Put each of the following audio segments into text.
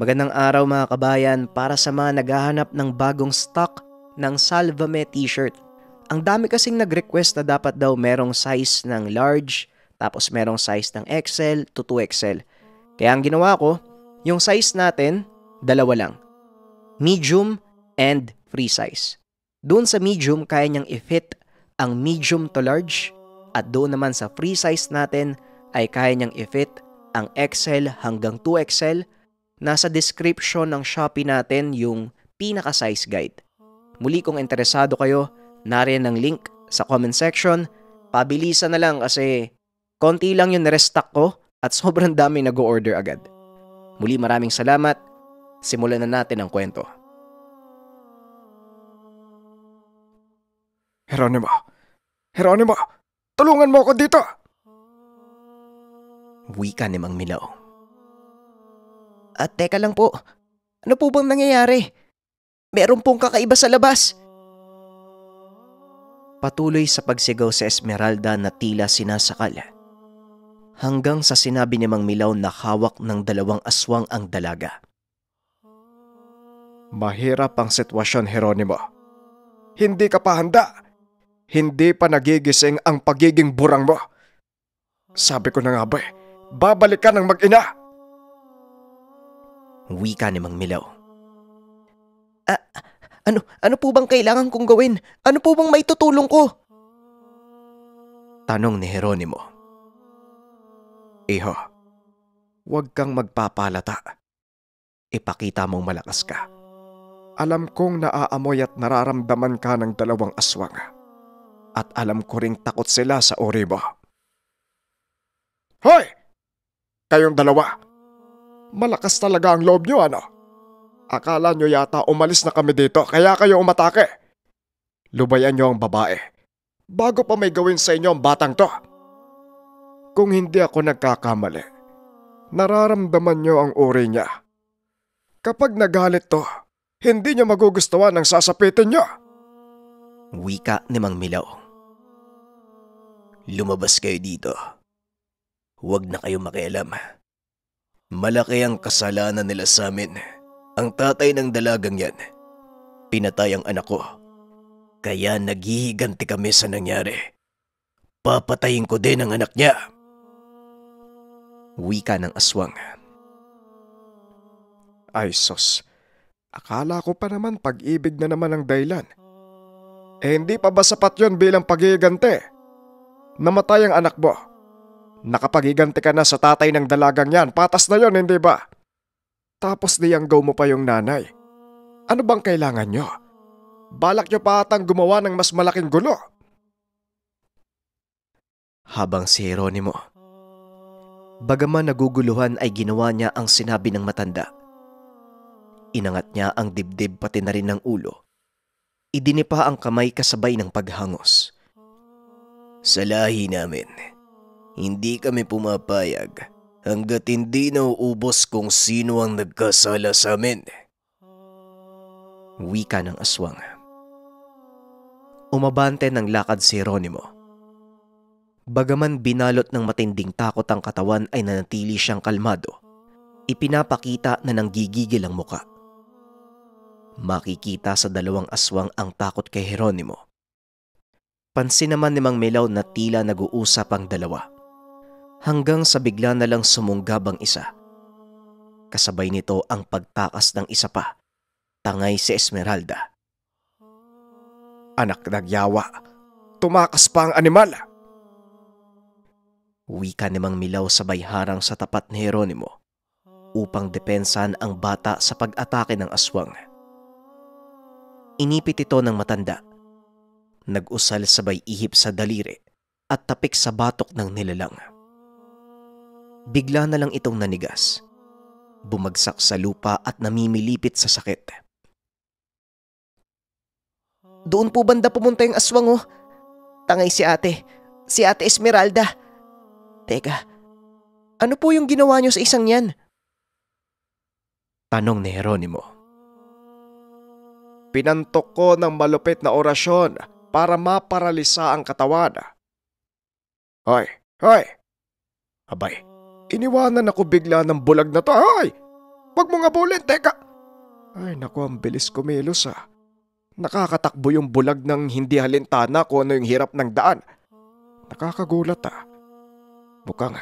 Magandang araw mga kabayan para sa mga naghahanap ng bagong stock ng Salvame t-shirt. Ang dami kasing nag-request na dapat daw merong size ng large, tapos merong size ng XL to 2XL. Kaya ang ginawa ko, yung size natin, dalawa lang. Medium and free size. Doon sa medium, kaya niyang i-fit ang medium to large at doon naman sa free size natin ay kaya niyang i-fit ang XL hanggang 2XL. Nasa description ng Shopee natin yung pinaka-size guide. Muli kung interesado kayo, nariyan ang link sa comment section. Pabilisan na lang kasi konti lang yung na-restock ko at sobrang dami nag-o-order agad. Muli maraming salamat. Simulan na natin ang kwento. Geronimo, tulungan mo ako dito! Wika ni Mang Milaw. At teka lang po, ano po bang nangyayari? Meron pong kakaiba sa labas. Patuloy sa pagsigaw si Esmeralda na tila sinasakal. Hanggang sa sinabi ni Mang Milaw na hawak ng dalawang aswang ang dalaga. Mahirap ang sitwasyon, Geronimo. Hindi ka pa handa. Hindi pa nagigising ang pagiging burang mo. Sabi ko na nga ba babalik ka ng mag-ina. Wika ni Mang Milaw. Ano po bang kailangan kong gawin? Ano po bang maitutulong ko? Tanong ni Geronimo. Iho, huwag kang magpapalata. Ipakita mong malakas ka. Alam kong naaamoy at nararamdaman ka ng dalawang aswang. At alam ko ring takot sila sa uri mo. Hoy! Kayong dalawa! Malakas talaga ang loob nyo, ano? Akala nyo yata umalis na kami dito kaya kayo umatake. Lubayan nyo ang babae bago pa may gawin sa inyo ang batang to. Kung hindi ako nagkakamali, nararamdaman nyo ang uri niya. Kapag nagalit to, hindi nyo magugustuhan ang sasapitin nyo. Wika ni Mang Milaw. Lumabas kayo dito. Huwag na kayo makialam. Malaki ang kasalanan nila sa amin. Ang tatay ng dalagang yan, pinatay ang anak ko. Kaya naghihiganti kami sa nangyari. Papatayin ko din ang anak niya. Wika ng aswang. Ay sus, akala ko pa naman pag-ibig na naman ang dahilan. Hindi pa ba sapat yun bilang paghihiganti? Namatay ang anak mo. Nakapaghiganti ka na sa tatay ng dalagang yan, patas na yon, hindi ba? Tapos niyanggaw mo pa yung nanay. Ano bang kailangan nyo? Balak nyo pa atang gumawa ng mas malaking gulo. Habang si Geronimo, bagaman naguguluhan ay ginawa niya ang sinabi ng matanda. Inangat niya ang dibdib pati na rin ng ulo. Idinipa ang kamay kasabay ng paghangos. Sa lahi namin, hindi kami pumapayag hanggat hindi nauubos kung sino ang nagkasala sa amin. Wika ng aswang. Umabante ng lakad si Geronimo. Bagaman binalot ng matinding takot ang katawan ay nanatili siyang kalmado. Ipinapakita na nanggigigil ang muka. Makikita sa dalawang aswang ang takot kay Geronimo. Pansin naman ni Mang Milaw na tila nag-uusap ang dalawa. Hanggang sa bigla na lang sumunggab ang isa. Kasabay nito ang pagtakas ng isa pa. Tangay si Esmeralda. Anak ng yawa, tumakas pa ang animal. Wika ni Mang Milaw sabay harang sa tapat ni Geronimo upang depensahan ang bata sa pag-atake ng aswang. Inipit ito ng matanda. Nag-usal sabay ihip sa daliri at tapik sa batok ng nilalang. Bigla na lang itong nanigas. Bumagsak sa lupa at namimilipit sa sakit. Doon po banda pumunta yung aswang, oh. Tangay si ate. Si ate Esmeralda. Teka, ano po yung ginawa niyo sa isang yan? Tanong ni Geronimo. Pinantok ko ng malupit na orasyon para maparalisa ang katawan. Hoy! Abay, iniwanan ako bigla ng bulag na to, hoy! Huwag mo nga bulin, teka! Ay naku, ang bilis kumilos ah. Nakakatakbo yung bulag ng hindi halintana kung ano yung hirap ng daan. Nakakagulat ah. Mukhang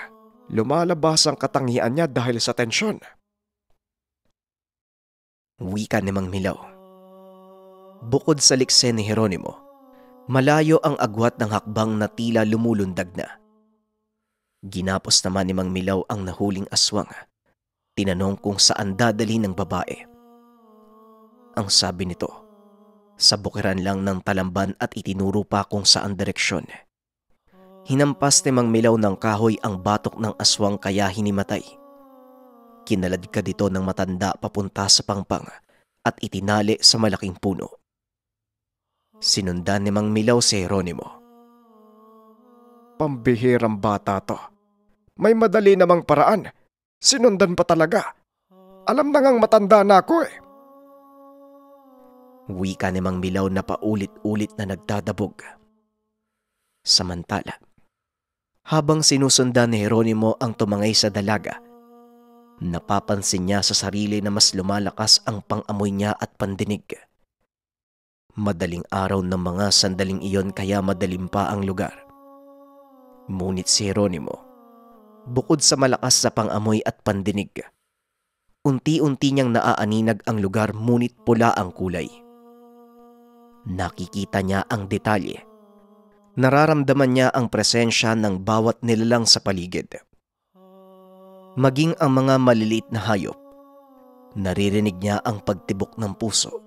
lumalabas ang katangian niya dahil sa tensyon. Wika ni Mang Milaw. Bukod sa likse ni Jeronimo, malayo ang agwat ng hakbang na tila lumulundag na. Ginapos naman ni Mang Milaw ang nahuling aswang. Tinanong kung saan dadali ng babae. Ang sabi nito, sa bukiran lang ng talamban at itinuro pa kung saan direksyon. Hinampas ni Mang Milaw ng kahoy ang batok ng aswang kaya hinimatay. Kinaladkad dito ng matanda papunta sa pangpang at itinali sa malaking puno. Sinundan ni Mang Milaw si Jeronimo. Pambihirang bata to. May madali namang paraan. Sinundan pa talaga. Alam na ngang matanda na ako eh. Wika ni Mang Milaw na paulit-ulit na nagdadabog. Samantala, habang sinusundan ni Jeronimo ang tumangay sa dalaga, napapansin niya sa sarili na mas lumalakas ang pang-amoy niya at pandinig. Madaling araw ng mga sandaling iyon kaya madilim pa ang lugar. Ngunit si Jeronimo, bukod sa malakas sa pang-amoy at pandinig, unti-unti niyang naaaninag ang lugar ngunit pula ang kulay. Nakikita niya ang detalye. Nararamdaman niya ang presensya ng bawat nilalang sa paligid. Maging ang mga maliliit na hayop, naririnig niya ang pagtibok ng puso.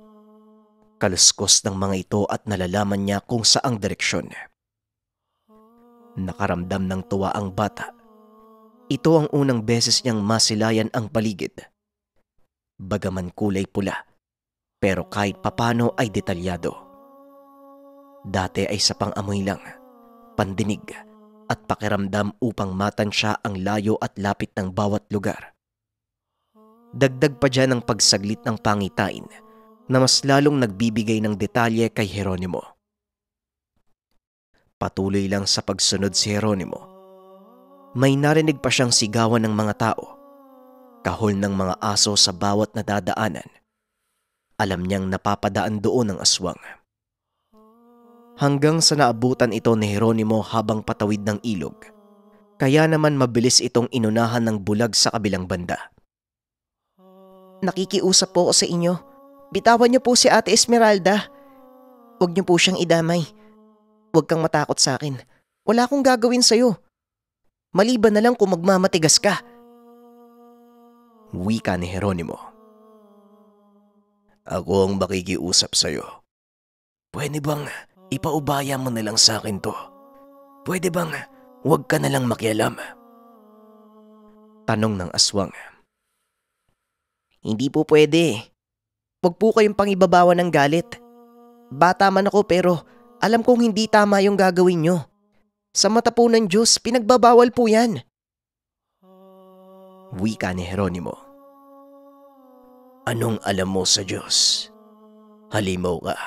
Kaluskos ng mga ito at nalalaman niya kung saang direksyon. Nakaramdam ng tuwa ang bata. Ito ang unang beses niyang masilayan ang paligid. Bagaman kulay pula, pero kahit papano ay detalyado. Dati ay sa pang-amoy lang, pandinig at pakiramdam upang matansya ang layo at lapit ng bawat lugar. Dagdag pa dyan ang pagsaglit ng pangitain na mas lalong nagbibigay ng detalye kay Jeronimo. Patuloy lang sa pagsunod si Jeronimo. May narinig pa siyang sigawan ng mga tao, kahol ng mga aso sa bawat nadadaanan. Alam niyang napapadaan doon ang aswang. Hanggang sa naabutan ito ni Jeronimo habang patawid ng ilog, kaya naman mabilis itong inunahan ng bulag sa kabilang banda. Nakikiusap po ako sa inyo. Bitawan niyo po si Ate Esmeralda. Huwag niyo po siyang idamay. Huwag kang matakot sa akin. Wala akong gagawin sa'yo. Maliban na lang kung magmamatigas ka. Wika ni Jeronimo. Ako ang makikiusap sa'yo. Pwede bang ipaubaya mo na lang sa akin to? Pwede bang huwag ka na lang makialam? Tanong ng aswang. Hindi po pwede. Huwag po kayong pangibabawan ng galit. Bata man ako pero alam kong hindi tama yung gagawin nyo. Sa mata po ng Diyos, pinagbabawal po yan. Wika ni Jeronimo. Anong alam mo sa Diyos? Halimaw ka.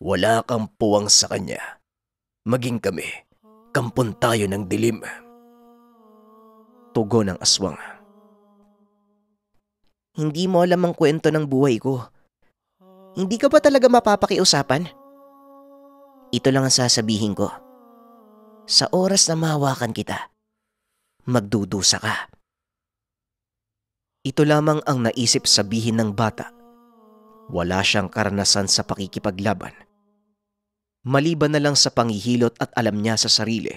Wala kang puwang sa Kanya. Maging kami, kampon tayo ng dilim. Tugon ng aswang. Hindi mo alam ang kwento ng buhay ko. Hindi ka ba talaga mapapakiusapan? Ito lang ang sasabihin ko. Sa oras na mahawakan kita, magdudusa ka. Ito lamang ang naisip sabihin ng bata. Wala siyang karanasan sa pakikipaglaban. Maliban na lang sa panghihilot at alam niya sa sarili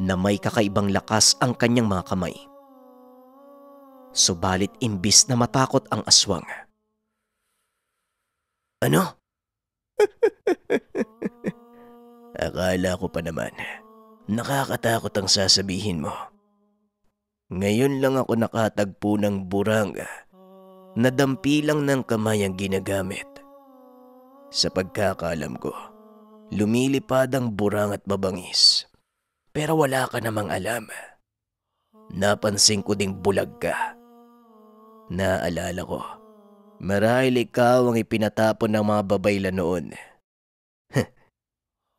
na may kakaibang lakas ang kanyang mga kamay. Subalit imbis na matakot ang aswang. Ano? Akala ko pa naman, nakakatakot ang sasabihin mo. Ngayon lang ako nakatagpo ng buranga na dampilang ng kamay ang ginagamit. Sa pagkakaalam ko, lumilipad ang burang at mabangis. Pero wala ka namang alam. Napansin ko ding bulag ka. Naalala ko, marahil ikaw ang ipinatapon ng mga babayla noon.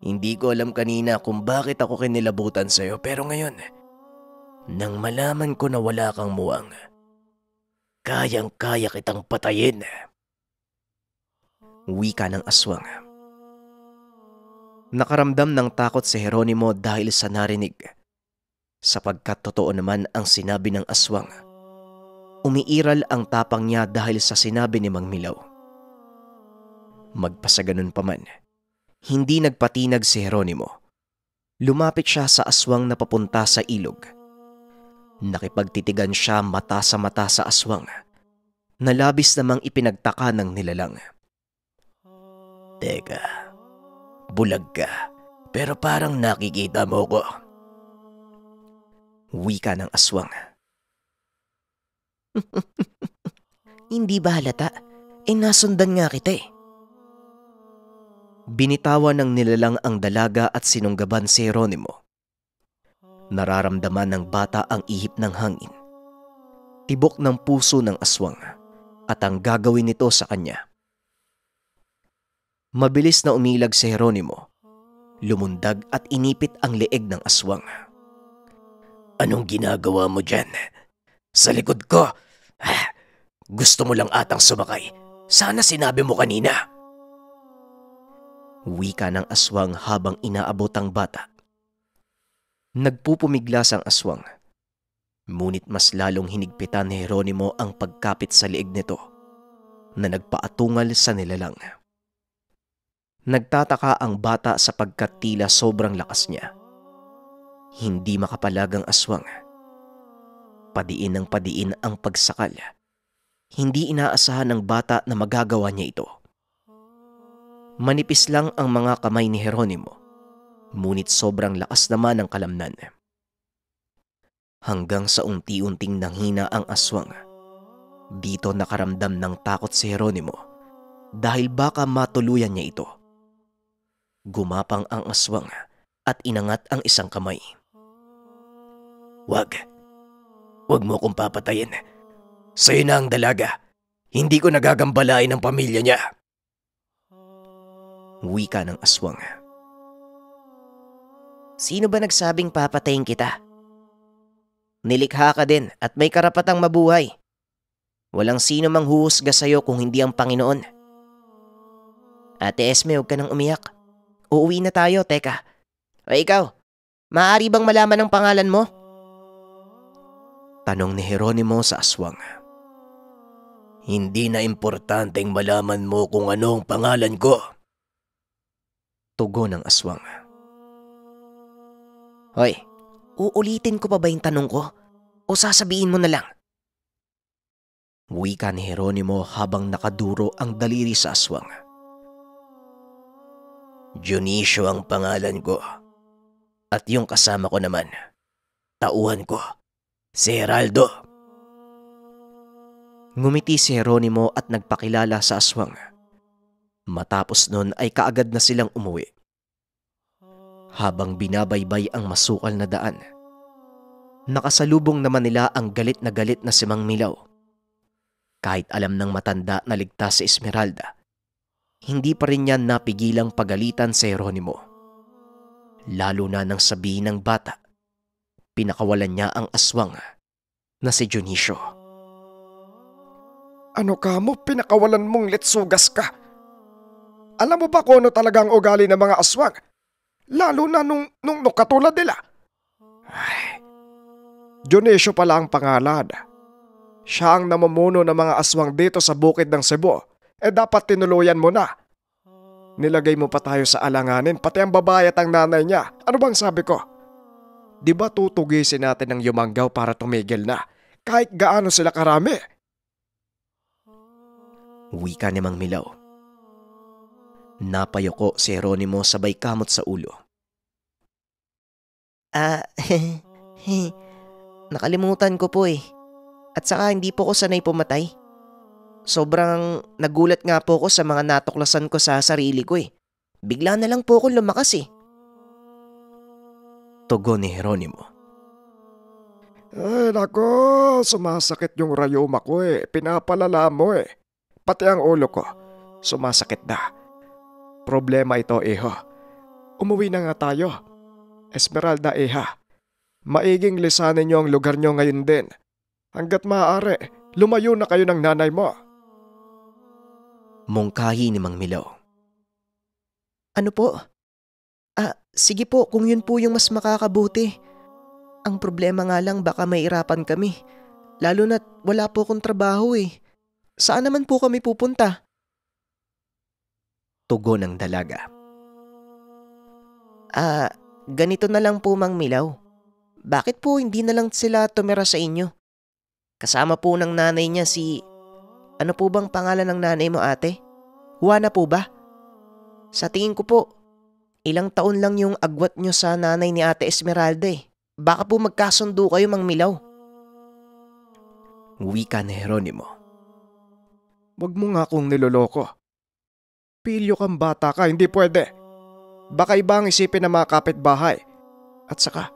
Hindi ko alam kanina kung bakit ako kinilabutan sa'yo pero ngayon, nang malaman ko na wala kang muwang, Kayang-kaya kitang patayin. Wika ng aswang. Nakaramdam ng takot si Jeronimo dahil sa narinig. Sapagkat totoo naman ang sinabi ng aswang. Umiiral ang tapang niya dahil sa sinabi ni Mang Milaw. Magpasaganon pa man, hindi nagpatinag si Jeronimo. Lumapit siya sa aswang na papunta sa ilog. Nakipagtitigan siya mata sa aswang, na labis namang ipinagtaka ng nilalang. Teka, bulag ka, pero parang nakikita mo ko. Wika ng aswang. Hindi ba halata? Nasundan nga kita eh. Binitawan ng nilalang ang dalaga at sinunggaban si Jeronimo. Nararamdaman ng bata ang ihip ng hangin, tibok ng puso ng aswang at ang gagawin nito sa kanya. Mabilis na umilag si Jeronimo, lumundag at inipit ang leeg ng aswang. Anong ginagawa mo dyan? Sa likod ko? Gusto mo lang atang sumakay. Sana sinabi mo kanina. Wika ng aswang habang inaabot ang bata. Nagpupumiglas ang aswang. Ngunit mas lalong hinigpitan ni Jeronimo ang pagkapit sa leeg nito na nagpaatungal sa nilalang. Nagtataka ang bata sapagkat tila sobrang lakas niya. Hindi makapalag ang aswang. Padiin ng padiin ang pagsakal. Hindi inaasahan ng bata na magagawa niya ito. Manipis lang ang mga kamay ni Jeronimo, ngunit sobrang lakas naman ang kalamnan. Hanggang sa unti-unting nanghina ang aswang. Dito nakaramdam ng takot si Jeronimo dahil baka matuluyan niya ito. Gumapang ang aswang at inangat ang isang kamay. Wag mo kong papatayin. Sa'yo na ang dalaga. Hindi ko nagagambalain ang pamilya niya. Wika ng aswang. Sino ba nagsabing papatayin kita? Nilikha ka din at may karapatang mabuhay. Walang sino mang huhusga sa'yo kung hindi ang Panginoon. Ate Esme, huwag ka nang umiyak. Uuwi na tayo, teka. O ikaw, maaari bang malaman ang pangalan mo? Tanong ni Jeronimo sa aswang. Hindi na importanteng malaman mo kung ano ang pangalan ko. Tugon ng aswang. Hoy, uulitin ko pa ba yung tanong ko? O sasabihin mo na lang? Wika ni Jeronimo habang nakaduro ang daliri sa aswang. Dionisio ang pangalan ko. At yung kasama ko naman, tauhan ko, si Geraldo. Ngumiti si Jeronimo at nagpakilala sa aswang. Matapos nun ay kaagad na silang umuwi. Habang binabaybay ang masukal na daan, nakasalubong naman nila ang galit na si Mang Milaw. Kahit alam ng matanda na ligtas si Esmeralda, hindi pa rin niya napigilang pagalitan si Jeronimo. Lalo na nang sabihin ng bata, pinakawalan niya ang aswang na si Dionisio. Ano ka mo, pinakawalan mong litsugas ka? Alam mo ba kung ano talaga ang ugali ng mga aswang? Lalo na nung katulad nila. Ay, Dionisio pala ang pangalan. Siya ang namumuno ng mga aswang dito sa bukid ng Cebu. Dapat tinuluyan mo na. Nilagay mo pa tayo sa alanganin, pati ang babae at ang nanay niya. Ano bang sabi ko? Di ba tutugisin natin ang Yumanggaw para tumigil na? Kahit gaano sila karami. Wika ni Mang Milaw. Napayoko si Jeronimo sabay kamot sa ulo. Nakalimutan ko po eh. At saka hindi po ko sanay pumatay. Sobrang nagulat nga po ko sa mga natuklasan ko sa sarili ko eh. Bigla na lang po ako lumakas eh. Tugon ni Jeronimo. Ay nako, sumasakit yung rayuma ko eh. Pinapalala mo eh. Pati ang ulo ko, sumasakit na. Problema ito, iho. Umuwi na nga tayo. Esmeralda, iha. Maiging lisanin niyo ang lugar niyo ngayon din. Hanggat maaari, Lumayo na kayo ng nanay mo. Mungkahi ni Mang Milaw. Ano po? Sige po kung yun po yung mas makakabuti. Ang problema nga lang baka mahirapan kami. Lalo na't wala po akong trabaho eh. Saan naman po kami pupunta? Tugon ng dalaga. Ganito na lang po Mang Milaw. Bakit po hindi na lang sila tumira sa inyo? Kasama po ng nanay niya si... Ano po bang pangalan ng nanay mo ate? Juana po ba? Sa tingin ko po, ilang taon lang yung agwat nyo sa nanay ni Ate Esmeralda eh. Baka po magkasundo kayo Mang Milaw. Wika ni Jeronimo. Wag mo nga akong niloloko. Pilyo kang bata ka, hindi pwede. Baka ibang isipin ng mga kapitbahay. At saka,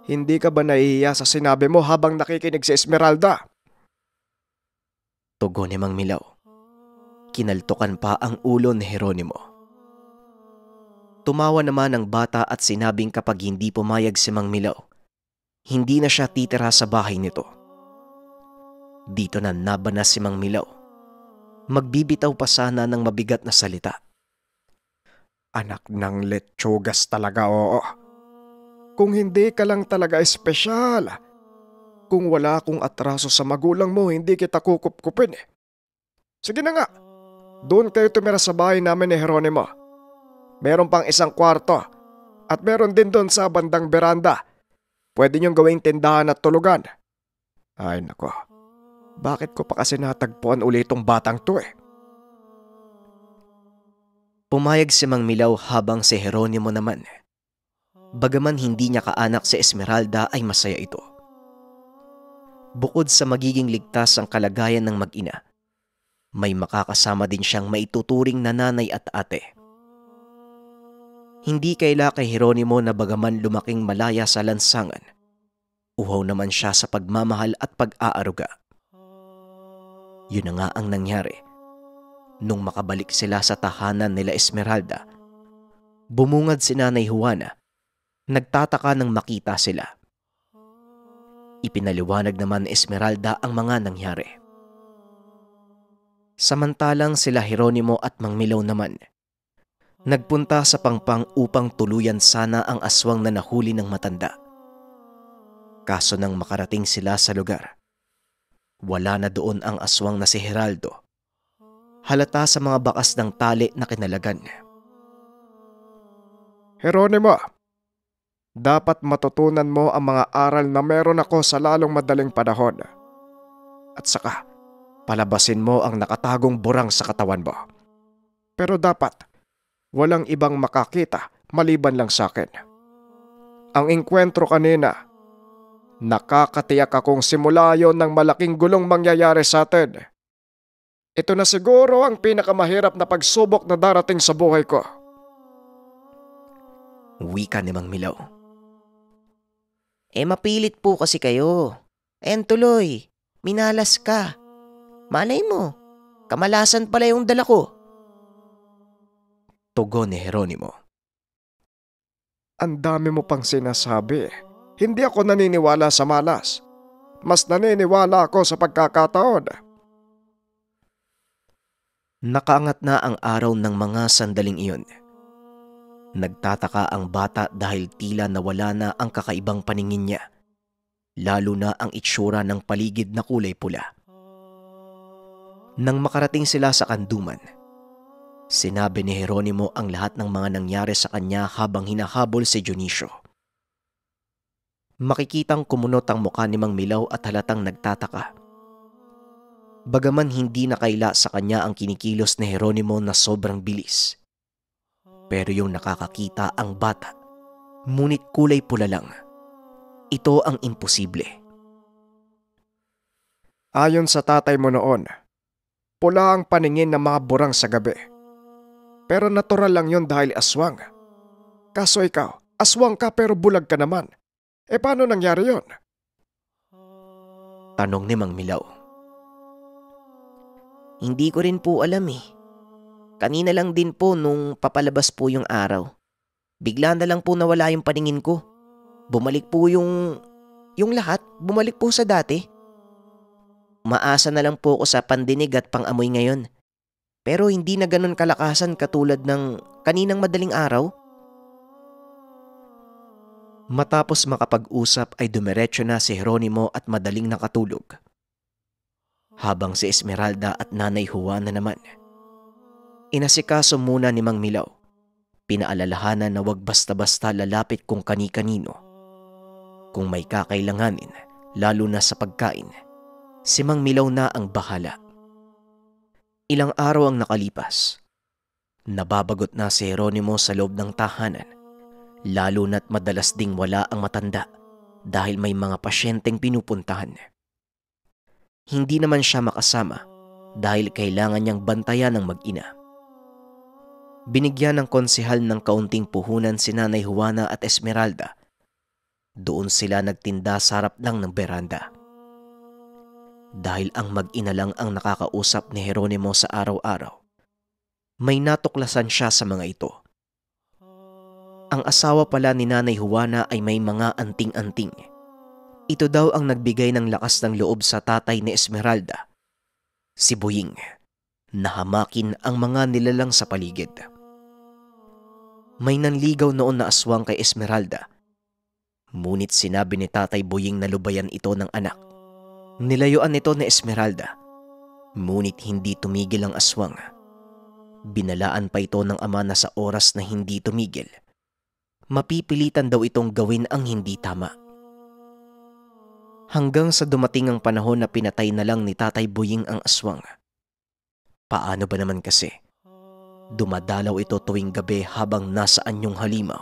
hindi ka ba nahihiya sa sinabi mo habang nakikinig si Esmeralda? Tugon ni Mang Milaw. Kinaltukan pa ang ulo ni Jeronimo. Tumawa naman ang bata at sinabing kapag hindi pumayag si Mang Milaw, hindi na siya titira sa bahay nito. Dito na nabanas si Mang Milaw. Magbibitaw pa sana ng mabigat na salita. Anak ng lechogas talaga, oo. Kung hindi ka lang talaga espesyal. Kung wala akong atraso sa magulang mo, hindi kita kukup-kupin eh. Sige na nga, doon kayo tumira sa bahay namin ni Jeronimo. Meron pang isang kwarto at meron din doon sa bandang beranda. Pwede niyong gawing tindahan at tulugan. Ay nako, bakit ko pa kasi natagpuan ulit itong batang to eh? Pumayag si Mang Milaw habang si Jeronimo naman. Bagaman hindi niya kaanak si Esmeralda ay masaya ito. Bukod sa magiging ligtas ang kalagayan ng mag-ina, may makakasama din siyang maituturing na nanay at ate. Hindi kaila kay Jeronimo na bagaman lumaking malaya sa lansangan, uhaw naman siya sa pagmamahal at pag-aaruga. Yun na nga ang nangyari. Nung makabalik sila sa tahanan nila Esmeralda, bumungad si Nanay Juana. Nagtataka nang makita sila. Ipinaliwanag naman ni Esmeralda ang mga nangyari. Samantalang sila Jeronimo at Mang Milaw naman, nagpunta sa pangpang upang tuluyan sana ang aswang na nahuli ng matanda. Kaso nang makarating sila sa lugar, wala na doon ang aswang na si Geraldo. Halata sa mga bakas ng tali na kinalagan. Jeronimo, dapat matutunan mo ang mga aral na meron ako sa lalong madaling panahon. At saka, palabasin mo ang nakatagong burang sa katawan mo. Pero dapat, walang ibang makakita maliban lang sa akin. Ang engkwentro kanina, nakakatiyak akong simula yon ng malaking gulong mangyayari sa atin. Ito na siguro ang pinakamahirap na pagsubok na darating sa buhay ko. Wika ni Mang Milaw. Mapilit po kasi kayo. Tuloy, minalas ka. Malay mo, kamalasan pala yung dala ko. Tugon ni Jeronimo. Ang dami mo pang sinasabi. Hindi ako naniniwala sa malas. Mas naniniwala ako sa pagkakataon. Nakaangat na ang araw ng mga sandaling iyon. Nagtataka ang bata dahil tila nawala na ang kakaibang paningin niya, lalo na ang itsura ng paligid na kulay pula. Nang makarating sila sa kanduman, sinabi ni Jeronimo ang lahat ng mga nangyari sa kanya habang hinahabol si Dionisio. Makikitang kumunot ang mukha ni Mang Milaw at halatang nagtataka. Bagaman hindi nakaila sa kanya ang kinikilos ni Jeronimo na sobrang bilis. Pero yung nakakakita ang bata, ngunit kulay pula lang. Ito ang imposible. Ayon sa tatay mo noon, pula ang paningin ng mga burang sa gabi. Pero natural lang yun dahil aswang. Kaso ikaw, aswang ka pero bulag ka naman. Paano nangyari yon? Tanong ni Mang Milaw. Hindi ko rin po alam eh. Kanina lang din po nung papalabas po yung araw. Bigla na lang po nawala yung paningin ko. Bumalik po yung lahat, bumalik po sa dati. Umaasa na lang po ako sa pandinig at pangamoy ngayon. Pero hindi na ganun kalakasan katulad ng kaninang madaling araw. Matapos makapag-usap ay dumiretso na si Jeronimo at madaling nakatulog. Habang si Esmeralda at Nanay Juana naman, inasikaso muna ni Mang Milaw. Pinaalalahanan na wag basta-basta lalapit kung kani-kanino. Kung may kakailanganin, lalo na sa pagkain, si Mang Milaw na ang bahala. Ilang araw ang nakalipas. Nababagot na si Jeronimo sa loob ng tahanan, lalo na't madalas ding wala ang matanda dahil may mga pasyenteng pinupuntahan. Hindi naman siya makasama dahil kailangan niyang bantayan ng mag-ina. Binigyan ng konsehal ng kaunting puhunan si Nanay Juana at Esmeralda. Doon sila nagtinda sa harap lang ng beranda. Dahil ang mag-ina lang ang nakakausap ni Jeronimo sa araw-araw, may natuklasan siya sa mga ito. Ang asawa pala ni Nanay Juana ay may mga anting-anting. Ito daw ang nagbigay ng lakas ng loob sa tatay ni Esmeralda, si Buying, na hamakin ang mga nilalang sa paligid. May nanligaw noon na aswang kay Esmeralda, ngunit sinabi ni Tatay Buying na lubayan ito ng anak. Nilayuan ito ni Esmeralda, ngunit hindi tumigil ang aswang. Binalaan pa ito ng ama na sa oras na hindi tumigil, mapipilitan daw itong gawin ang hindi tama. Hanggang sa dumating ang panahon na pinatay na lang ni Tatay Buying ang aswang. Paano ba naman kasi? Dumadalaw ito tuwing gabi habang nasa anyong halimaw.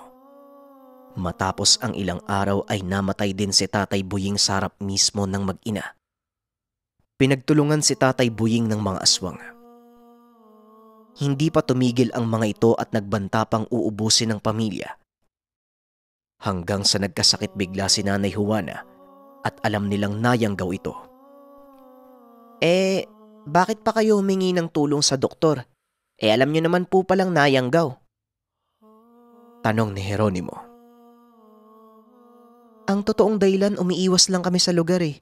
Matapos ang ilang araw ay namatay din si Tatay Buying sa harap mismo ng mag-ina. Pinagtulungan si Tatay Buying ng mga aswang. Hindi pa tumigil ang mga ito at nagbanta pang uubusin ng pamilya. Hanggang sa nagkasakit bigla si Nanay Juana at alam nilang nayanggaw ito. Bakit pa kayo humingi ng tulong sa doktor? Alam nyo naman po palang nayanggaw. Tanong ni Jeronimo. Ang totoong dahilan, umiiwas lang kami sa lugar eh.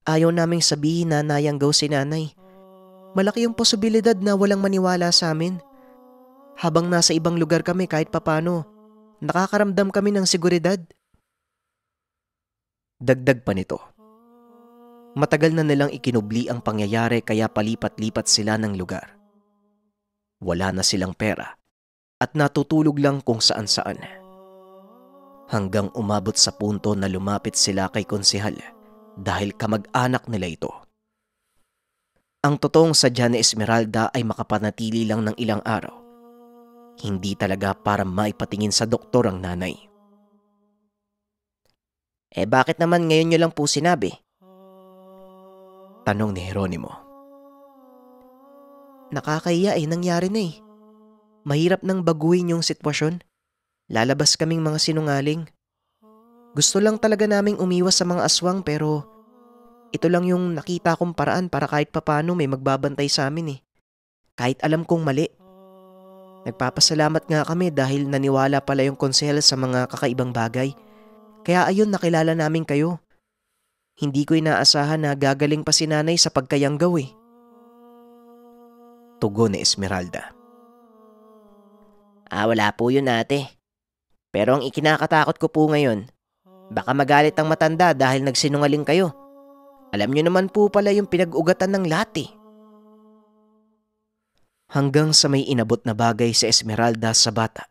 Ayaw naming sabihin na nayanggaw si nanay. Malaki yung posibilidad na walang maniwala sa amin. Habang nasa ibang lugar kami kahit papano, nakakaramdam kami ng seguridad. Dagdag pa nito. Matagal na nilang ikinubli ang pangyayari kaya palipat-lipat sila ng lugar. Wala na silang pera at natutulog lang kung saan-saan. Hanggang umabot sa punto na lumapit sila kay konsehal dahil kamag-anak nila ito. Ang totoong sadya ni Esmeralda ay makapanatili lang ng ilang araw. Hindi talaga para maipatingin sa doktor ang nanay. Bakit naman ngayon nyo lang po sinabi? Tanong ni Jeronimo. Nakakahiya nangyari na eh. Mahirap nang baguhin yung sitwasyon. Lalabas kaming mga sinungaling. Gusto lang talaga naming umiwas sa mga aswang pero ito lang yung nakita kong paraan para kahit papano may magbabantay sa amin eh. Kahit alam kong mali. Nagpapasalamat nga kami dahil naniwala pala yung konsehal sa mga kakaibang bagay. Kaya ayun, nakilala namin kayo. Hindi ko inaasahan na gagaling pa si nanay sa pagkayanggaw eh. Tugon ni Esmeralda. Wala po yun ate. Pero ang ikinakatakot ko po ngayon, baka magalit ang matanda dahil nagsinungaling kayo. Alam nyo naman po pala yung pinag-ugatan ng lahat eh. Hanggang sa may inabot na bagay sa Esmeralda sa bata.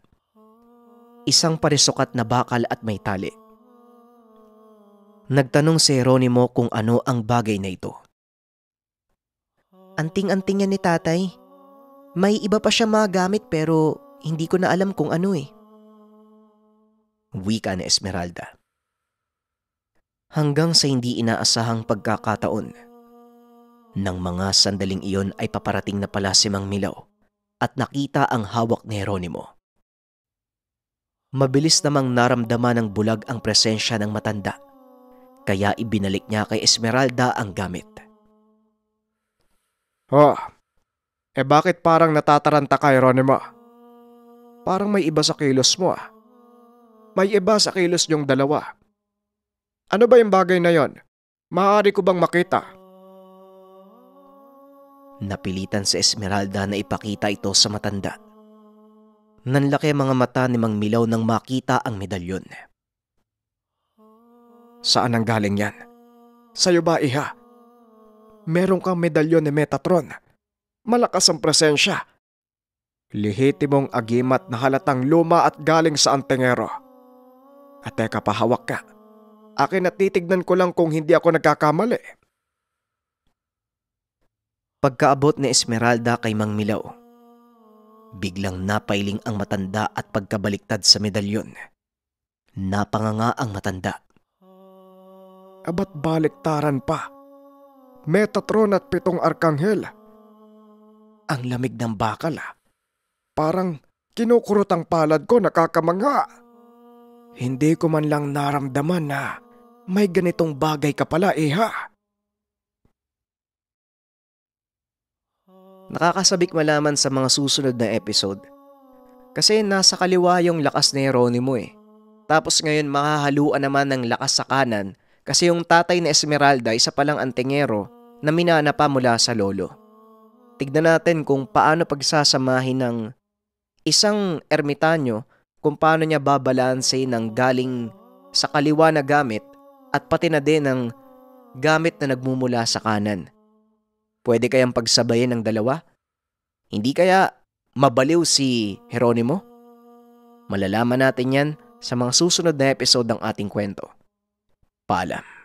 Isang parisukat na bakal at may tali. Nagtanong si Jeronimo kung ano ang bagay na ito. Anting-anting yan ni tatay. May iba pa siya magamit pero hindi ko na alam kung ano eh. Wika ni Esmeralda. Hanggang sa hindi inaasahang pagkakataon. Nang mga sandaling iyon ay paparating na pala si Mang Milaw at nakita ang hawak ni Jeronimo. Mabilis namang naramdaman ng bulag ang presensya ng matanda. Kaya ibinalik niya kay Esmeralda ang gamit. Bakit parang natataranta ka, Jeronimo? Parang may iba sa kilos mo ah. May iba sa kilos niyong dalawa. Ano ba yung bagay na yon? Maaari ko bang makita? Napilitan si Esmeralda na ipakita ito sa matanda. Nanlaki ang mga mata ni Mang Milaw nang makita ang medalyon. Saan ang galing yan? Sa'yo ba, iha? Meron kang medalyon ni Metatron. Malakas ang presensya. Lihitimong agimat na halatang luma at galing sa antingero. At teka, pahawak ka. Akin at titignan ko lang kung hindi ako nagkakamali. Pagkaabot ni Esmeralda kay Mang Milaw, biglang napailing ang matanda at pagkabaliktad sa medalyon. Napanganga ang matanda. Abat baliktaran pa. Metatron at 7 arkanghel. Ang lamig ng bakal Parang kinukurot ang palad ko, nakakamangha. Hindi ko man lang naramdaman na may ganitong bagay ka pala, iha. Nakakasabik malaman sa mga susunod na episode. Kasi nasa kaliwa yung lakas ni Jeronimo Tapos ngayon mahahaluan naman ng lakas sa kanan kasi yung tatay ni Esmeralda isa palang antingero na minana pa mula sa lolo. Tignan natin kung paano pagsasamahin ng isang ermitanyo kung paano niya babalanse ng galing sa kaliwa na gamit at pati na din ng gamit na nagmumula sa kanan. Pwede kayang pagsabayin ng dalawa? Hindi kaya mabaliw si Jeronimo? Malalaman natin yan sa mga susunod na episode ng ating kwento. Paalam.